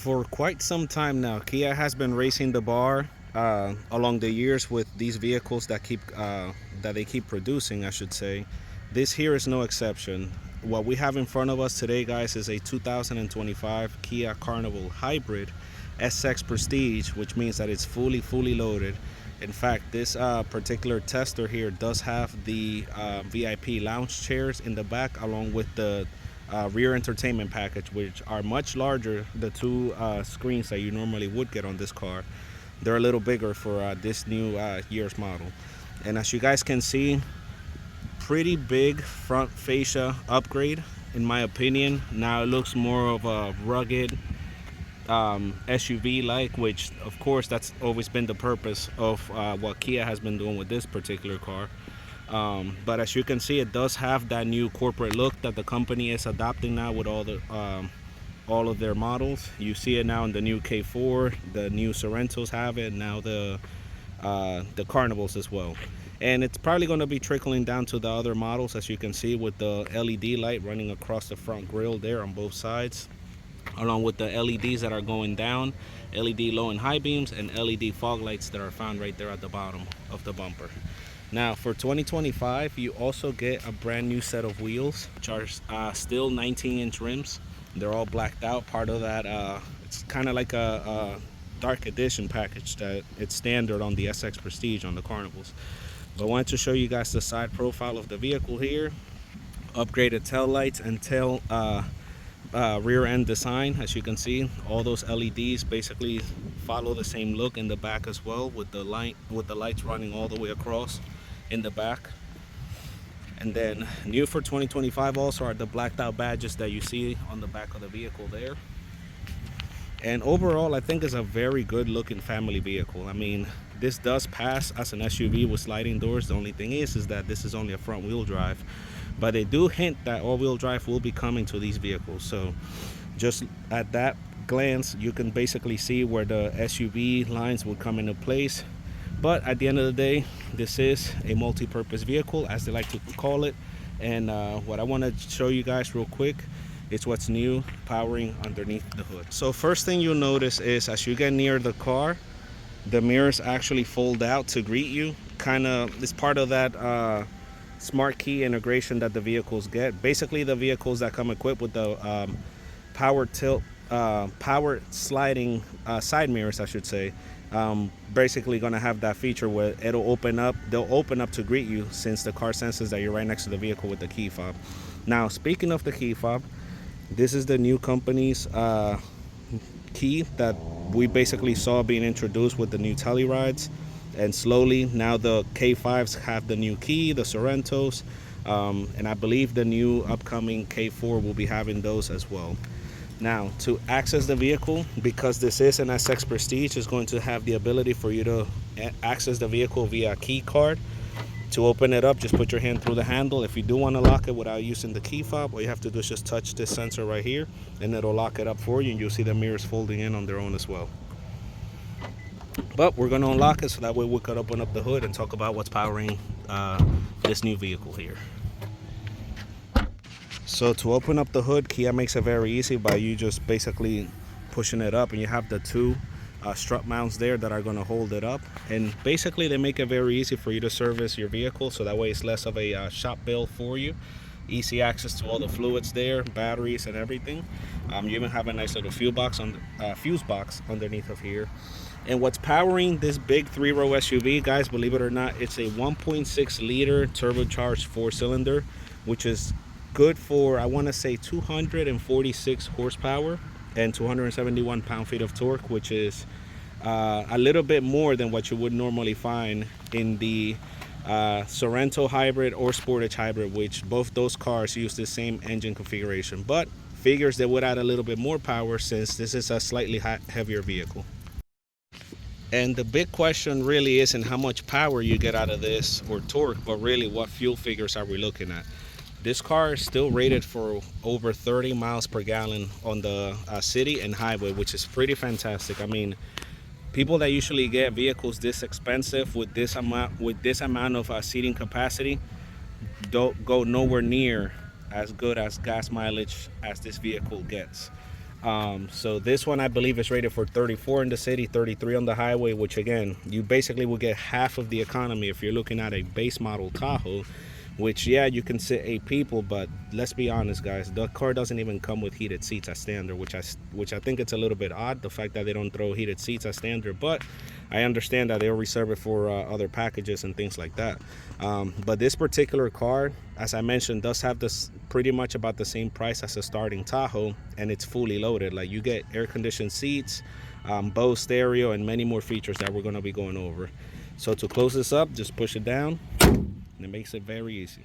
For quite some time now, Kia has been raising the bar along the years with these vehicles that they keep producing, I should say. This here is no exception. What we have in front of us today, guys, is a 2025 Kia Carnival Hybrid SX Prestige, which means that it's fully loaded. In fact, this particular tester here does have the VIP lounge chairs in the back, along with the rear entertainment package, which are much larger. The two screens that you normally would get on this car, they're a little bigger for this new year's model. And as you guys can see, pretty big front fascia upgrade in my opinion. Now it looks more of a rugged SUV like, which of course that's always been the purpose of what Kia has been doing with this particular car. But as you can see, it does have that new corporate look that the company is adopting now with all of their models. You see it now in the new K4, the new Sorrentos have it now, the Carnivals as well. And it's probably going to be trickling down to the other models, as you can see, with the LED light running across the front grille there on both sides, along with the LEDs that are going down, LED low and high beams, and LED fog lights that are found right there at the bottom of the bumper. Now for 2025, you also get a brand new set of wheels, which are still 19-inch rims. They're all blacked out. Part of that, it's kind of like a dark edition package that it's standard on the SX Prestige on the Carnivals. But I wanted to show you guys the side profile of the vehicle here. Upgraded tail lights and tail rear end design. As you can see, all those LEDs basically follow the same look in the back as well, with the lights running all the way across in the back. And then new for 2025 also are the blacked out badges that you see on the back of the vehicle there. And overall, I think it's a very good looking family vehicle. I mean, this does pass as an SUV with sliding doors. The only thing is that this is only a front wheel drive, but they do hint that all-wheel drive will be coming to these vehicles. So just at that glance, you can basically see where the SUV lines will come into place. But at the end of the day, this is a multi-purpose vehicle, as they like to call it. And what I want to show you guys real quick, it's what's new powering underneath the hood. So first thing you'll notice is, as you get near the car, the mirrors actually fold out to greet you. Kind of, it's part of that smart key integration that the vehicles get. Basically, the vehicles that come equipped with the power sliding side mirrors, I should say, basically gonna have that feature where it'll open up. They'll open up to greet you, since the car senses that you're right next to the vehicle with the key fob. Now, speaking of the key fob, this is the new company's key that we basically saw being introduced with the new Tellurides, and slowly now the K5s have the new key, the Sorrentos, and I believe the new upcoming K4 will be having those as well. Now, to access the vehicle, because this is an SX Prestige, is going to have the ability for you to access the vehicle via key card. To open it up, just put your hand through the handle. If you do want to lock it without using the key fob, all you have to do is just touch this sensor right here, and it'll lock it up for you, and you'll see the mirrors folding in on their own as well. But we're going to unlock it so that way we could open up the hood and talk about what's powering this new vehicle here. So to open up the hood, Kia makes it very easy by you just basically pushing it up, and you have the two strut mounts there that are going to hold it up. And basically they make it very easy for you to service your vehicle, so that way it's less of a shop bill for you. Easy access to all the fluids there, batteries and everything. You even have a nice little fuse box underneath of here. And what's powering this big 3-row SUV, guys, believe it or not, it's a 1.6 liter turbocharged 4-cylinder, which is good for, I want to say, 246 horsepower and 271 pound-feet of torque, which is a little bit more than what you would normally find in the Sorrento hybrid or Sportage hybrid, which both those cars use the same engine configuration. But figures they would add a little bit more power, since this is a slightly heavier vehicle. And the big question really isn't how much power you get out of this or torque, but really what fuel figures are we looking at. This car is still rated for over 30 miles per gallon on the city and highway, which is pretty fantastic. I mean, people that usually get vehicles this expensive with this amount of seating capacity don't go nowhere near as good as gas mileage as this vehicle gets. So this one I believe is rated for 34 in the city, 33 on the highway, which again, you basically will get half of the economy if you're looking at a base model Tahoe, which yeah, you can sit 8 people, but let's be honest guys, the car doesn't even come with heated seats as standard, which I think it's a little bit odd, the fact that they don't throw heated seats as standard, but I understand that they'll reserve it for other packages and things like that. But this particular car, as I mentioned, does have this pretty much about the same price as a starting Tahoe, and it's fully loaded. Like you get air conditioned seats, Bose stereo, and many more features that we're going to be going over. So to close this up, just push it down and it makes it very easy.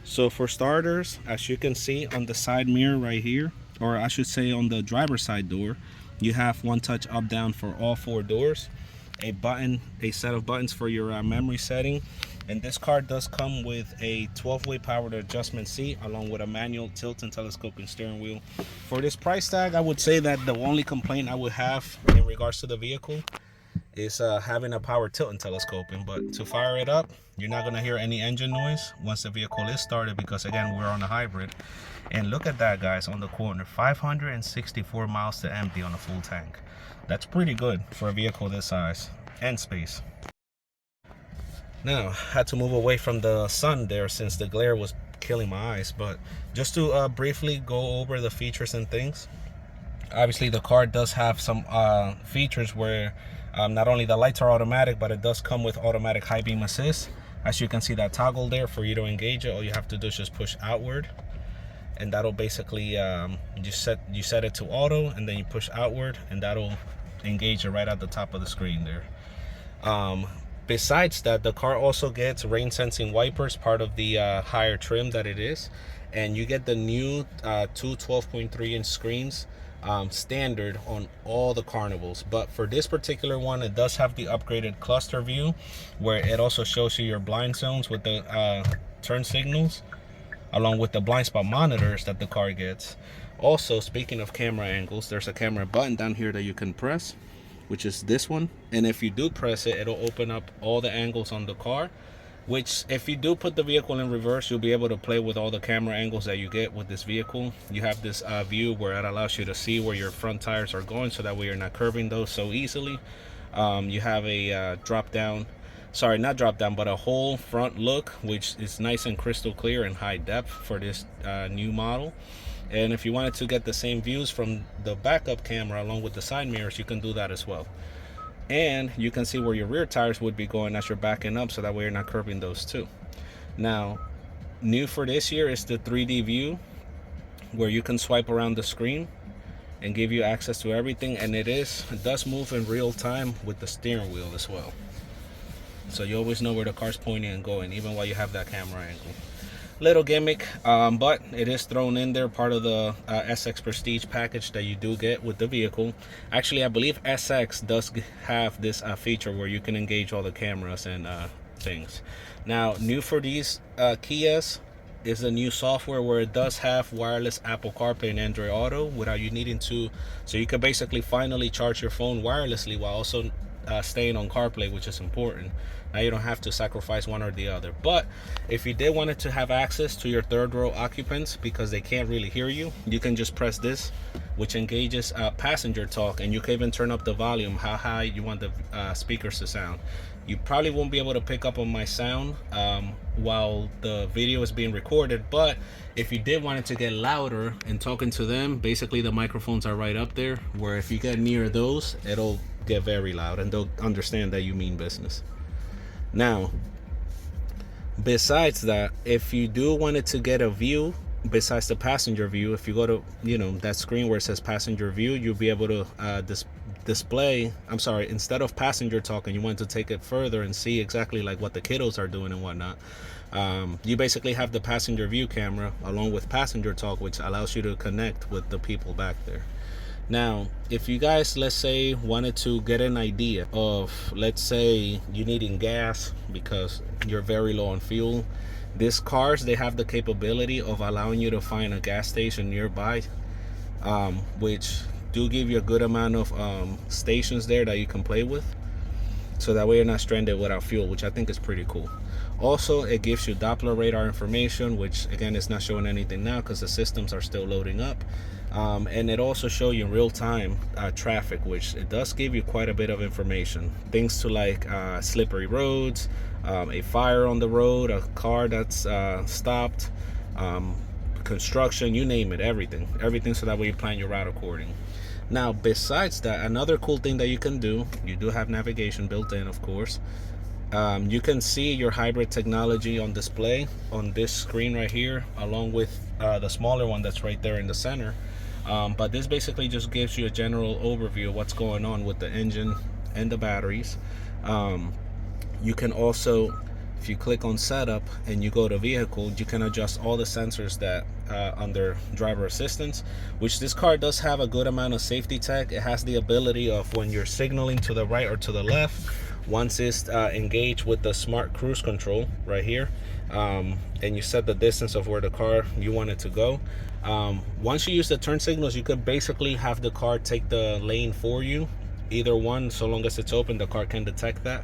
So for starters, as you can see on the side mirror right here, or I should say on the driver's side door, you have one touch up down for all 4 doors, a set of buttons for your memory setting, and this car does come with a 12-way powered adjustment seat along with a manual tilt and telescoping steering wheel. For this price tag, I would say that the only complaint I would have in regards to the vehicle is having a power tilt and telescoping, but to fire it up, you're not going to hear any engine noise once the vehicle is started, because again, we're on a hybrid. And look at that guys, on the corner, 564 miles to empty on a full tank. That's pretty good for a vehicle this size and space. Now, I had to move away from the sun there since the glare was killing my eyes, but just to briefly go over the features and things. Obviously the car does have some features where not only the lights are automatic, but it does come with automatic high beam assist. As you can see, that toggle there, for you to engage it, all you have to do is just push outward, and that'll basically you set it to auto, and then you push outward and that'll engage it right at the top of the screen there. Besides that, the car also gets rain sensing wipers, part of the higher trim that it is, and you get the new two 12.3-inch screens standard on all the Carnivals. But for this particular one, it does have the upgraded cluster view, where it also shows you your blind zones with the turn signals, along with the blind spot monitors that the car gets. Also, speaking of camera angles, there's a camera button down here that you can press, which is this one, and if you do press it, it'll open up all the angles on the car, which if you do put the vehicle in reverse, you'll be able to play with all the camera angles that you get with this vehicle. You have this view where it allows you to see where your front tires are going, so that way you're not curving those so easily. You have a drop down, sorry, not drop down, but a whole front look, which is nice and crystal clear and high depth for this new model. And if you wanted to get the same views from the backup camera along with the side mirrors, you can do that as well. And you can see where your rear tires would be going as you're backing up, so that way you're not curving those too. Now, new for this year is the 3D view, where you can swipe around the screen and give you access to everything, and it does move in real time with the steering wheel as well. So you always know where the car's pointing and going, even while you have that camera angle. Little gimmick, but it is thrown in there, part of the SX Prestige package that you do get with the vehicle. Actually, I believe SX does have this feature where you can engage all the cameras and things. Now, new for these Kias is the new software, where it does have wireless Apple CarPlay and Android Auto without you needing to, so you can basically finally charge your phone wirelessly while also staying on CarPlay, which is important. Now you don't have to sacrifice one or the other. But if you did want it to have access to your third row occupants because they can't really hear you, you can just press this, which engages passenger talk, and you can even turn up the volume, how high you want the speakers to sound. You probably won't be able to pick up on my sound while the video is being recorded, but if you did want it to get louder and talking to them, basically the microphones are right up there, where if you get near those, it'll get very loud and they'll understand that you mean business. Now, besides that, if you do want it to get a view besides the passenger view, if you go to that screen where it says passenger view, you'll be able to display, I'm sorry, instead of passenger talk and you want to take it further and see exactly like what the kiddos are doing and whatnot, you basically have the passenger view camera along with passenger talk, which allows you to connect with the people back there. Now, if you guys, let's say, wanted to get an idea of, let's say you needing gas because you're very low on fuel, these cars, they have the capability of allowing you to find a gas station nearby, which do give you a good amount of stations there that you can play with, so that way you're not stranded without fuel, which I think is pretty cool. Also, it gives you Doppler radar information, which again is not showing anything now because the systems are still loading up. And it also show you real time traffic, which it does give you quite a bit of information. Things to like slippery roads, a fire on the road, a car that's stopped, construction, you name it, everything, so that way you plan your route according. Now, besides that, another cool thing that you can do, you do have navigation built in, of course. You can see your hybrid technology on display on this screen right here, along with the smaller one that's right there in the center. But this basically just gives you a general overview of what's going on with the engine and the batteries. You can also, if you click on setup and you go to vehicle, you can adjust all the sensors that under driver assistance, which this car does have a good amount of safety tech. It has the ability of when you're signaling to the right or to the left, once it's engaged with the smart cruise control right here, and you set the distance of where the car you want it to go. Once you use the turn signals, you could basically have the car take the lane for you. Either one, so long as it's open, the car can detect that.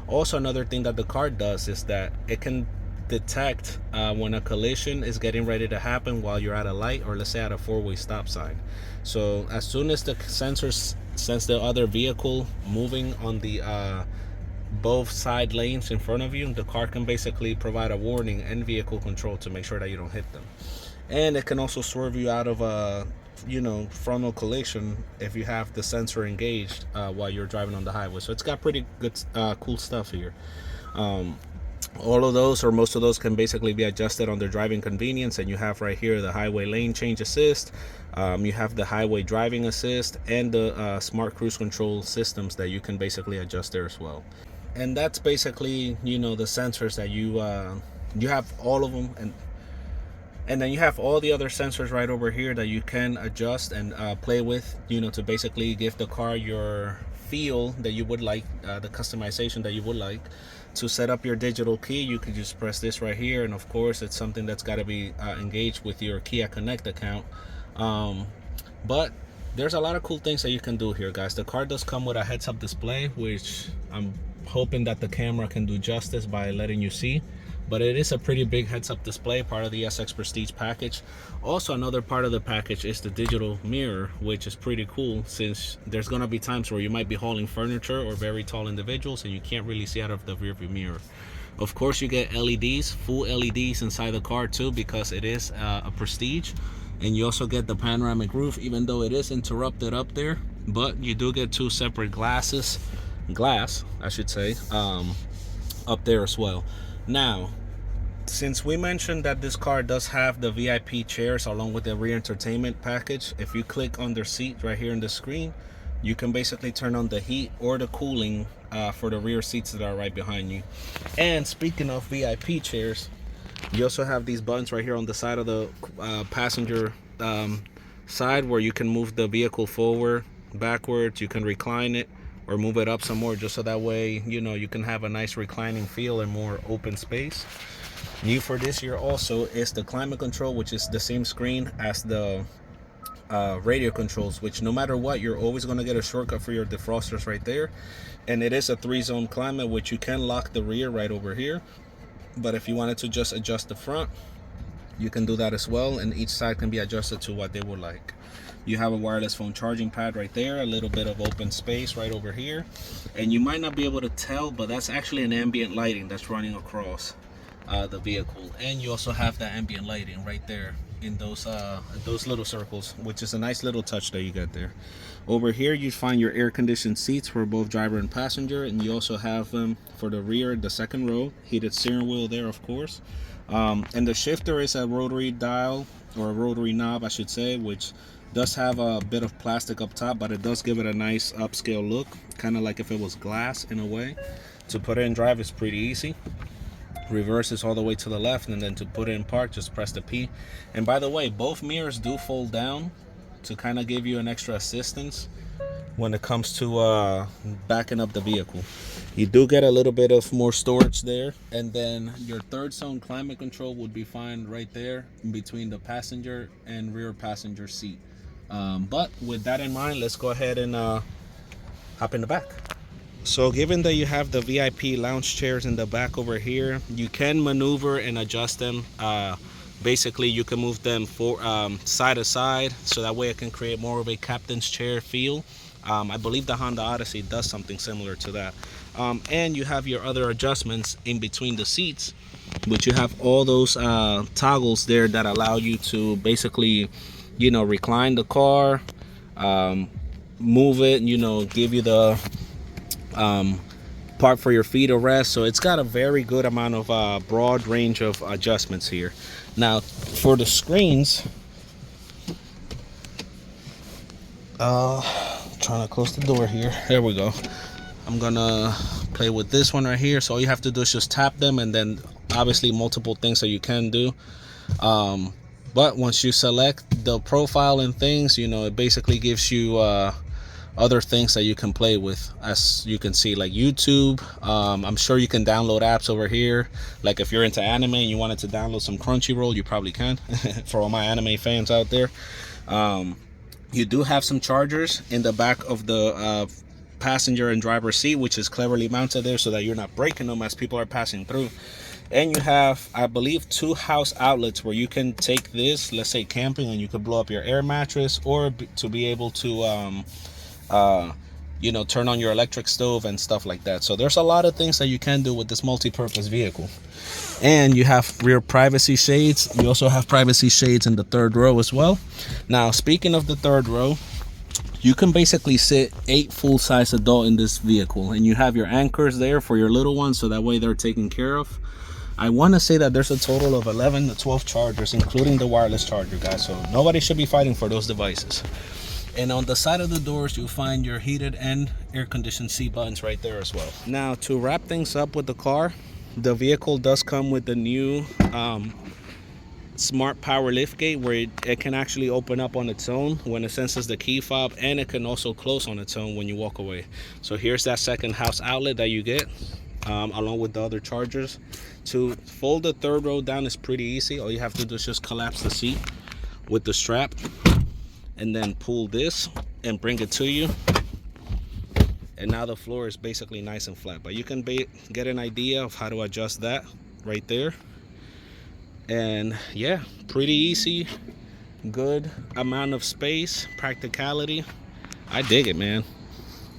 Also, another thing that the car does is that it can detect when a collision is getting ready to happen while you're at a light, or let's say at a four-way stop sign. So as soon as the sensors sense the other vehicle moving on the both side lanes in front of you, the car can basically provide a warning and vehicle control to make sure that you don't hit them. And it can also swerve you out of a frontal collision if you have the sensor engaged while you're driving on the highway. So it's got pretty good cool stuff here. All of those, or most of those, can basically be adjusted on their driving convenience. And you have right here the highway lane change assist, you have the highway driving assist, and the smart cruise control systems that you can basically adjust there as well. And that's basically the sensors that you have all of them, and then you have all the other sensors right over here that you can adjust and play with, to basically give the car your feel that you would like, the customization that you would like. To set up your digital key, you can just press this right here, and of course it's something that's got to be engaged with your Kia Connect account. But there's a lot of cool things that you can do here, guys. The car does come with a heads-up display, which I'm hoping that the camera can do justice by letting you see. But it is a pretty big heads-up display, part of the SX Prestige package. Also, another part of the package is the digital mirror, which is pretty cool, since there's going to be times where you might be hauling furniture or very tall individuals and you can't really see out of the rearview mirror. Of course, you get LEDs, full LEDs inside the car too, because it is a Prestige. And you also get the panoramic roof, even though it is interrupted up there. But you do get two separate glass, I should say, up there as well. Now, since we mentioned that this car does have the VIP chairs along with the rear entertainment package, if you click on their seat right here on the screen, you can basically turn on the heat or the cooling for the rear seats that are right behind you. And speaking of VIP chairs, you also have these buttons right here on the side of the passenger side, where you can move the vehicle forward, backwards. You can recline it or move it up some more, just so that way you can have a nice reclining feel and more open space. New for this year also is the climate control, which is the same screen as the radio controls, which no matter what, you're always going to get a shortcut for your defrosters right there. And it is a 3-zone climate, which you can lock the rear right over here. But if you wanted to just adjust the front, you can do that as well, and each side can be adjusted to what they would like. You have a wireless phone charging pad right there, a little bit of open space right over here, and you might not be able to tell, but that's actually an ambient lighting that's running across the vehicle. And you also have that ambient lighting right there in those little circles, which is a nice little touch that you get there. Over here you find your air conditioned seats for both driver and passenger, and you also have them for the rear, the second row, heated steering wheel there, of course. And the shifter is a rotary dial, or a rotary knob I should say, which does have a bit of plastic up top, but it does give it a nice upscale look, kind of like if it was glass in a way. To put it in drive is pretty easy. Reverse is all the way to the left, and then to put it in park, just press the P. And by the way, both mirrors do fold down to kind of give you an extra assistance when it comes to backing up the vehicle. You do get a little bit of more storage there, and then your 3rd zone climate control would be fine right there in between the passenger and rear passenger seat. But with that in mind, let's go ahead and hop in the back. So given that you have the VIP lounge chairs in the back over here, you can maneuver and adjust them Basically, you can move them for side to side, so that way it can create more of a captain's chair feel. I believe the Honda Odyssey does something similar to that. And you have your other adjustments in between the seats, which you have all those toggles there that allow you to basically, recline the car, move it, give you the part for your feet to rest. So it's got a very good amount of broad range of adjustments here. Now for the screens, trying to close the door here, there we go. I'm gonna play with this one right here. So all you have to do is just tap them, and then obviously multiple things that you can do. But once you select the profile and things, it basically gives you other things that you can play with. As you can see, like YouTube, I'm sure you can download apps over here. Like if you're into anime and you wanted to download some Crunchyroll, you probably can. For all my anime fans out there, you do have some chargers in the back of the passenger and driver seat, which is cleverly mounted there so that you're not breaking them as people are passing through. And you have, I believe, 2 house outlets where you can take this, let's say camping, and you could blow up your air mattress, or to be able to turn on your electric stove and stuff like that. So there's a lot of things that you can do with this multi-purpose vehicle. And you have rear privacy shades. You also have privacy shades in the third row as well. Now, speaking of the third row, you can basically sit 8 full-size adult in this vehicle, and you have your anchors there for your little ones, so that way they're taken care of. I want to say that there's a total of 11 to 12 chargers, including the wireless charger, guys, so nobody should be fighting for those devices. And on the side of the doors, you'll find your heated and air-conditioned seat buttons right there as well. Now, to wrap things up with the car, the vehicle does come with the new smart power lift gate, where it can actually open up on its own when it senses the key fob, and it can also close on its own when you walk away. So here's that second house outlet that you get, along with the other chargers. To fold the third row down is pretty easy. All you have to do is just collapse the seat with the strap, and then pull this and bring it to you, and now the floor is basically nice and flat. But you can get an idea of how to adjust that right there. And yeah, pretty easy, good amount of space, practicality. I dig it, man.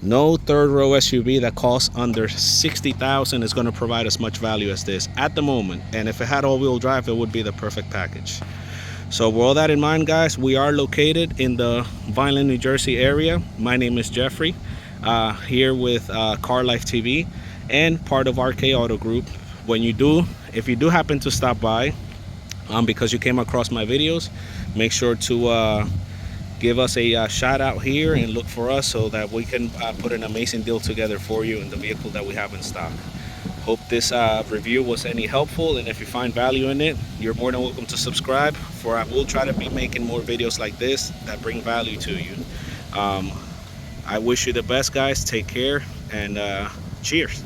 No third row SUV that costs under $60,000 is going to provide as much value as this at the moment. And if it had all-wheel drive, it would be the perfect package. So with all that in mind, guys, we are located in the Vineland, New Jersey area. My name is Jeffrey, here with Car Life TV and part of RK Auto Group. If you do happen to stop by, because you came across my videos, make sure to give us a shout out here and look for us, so that we can put an amazing deal together for you in the vehicle that we have in stock. Hope this review was any helpful, and if you find value in it, you're more than welcome to subscribe, for I will try to be making more videos like this that bring value to you. I wish you the best, guys. Take care, and cheers.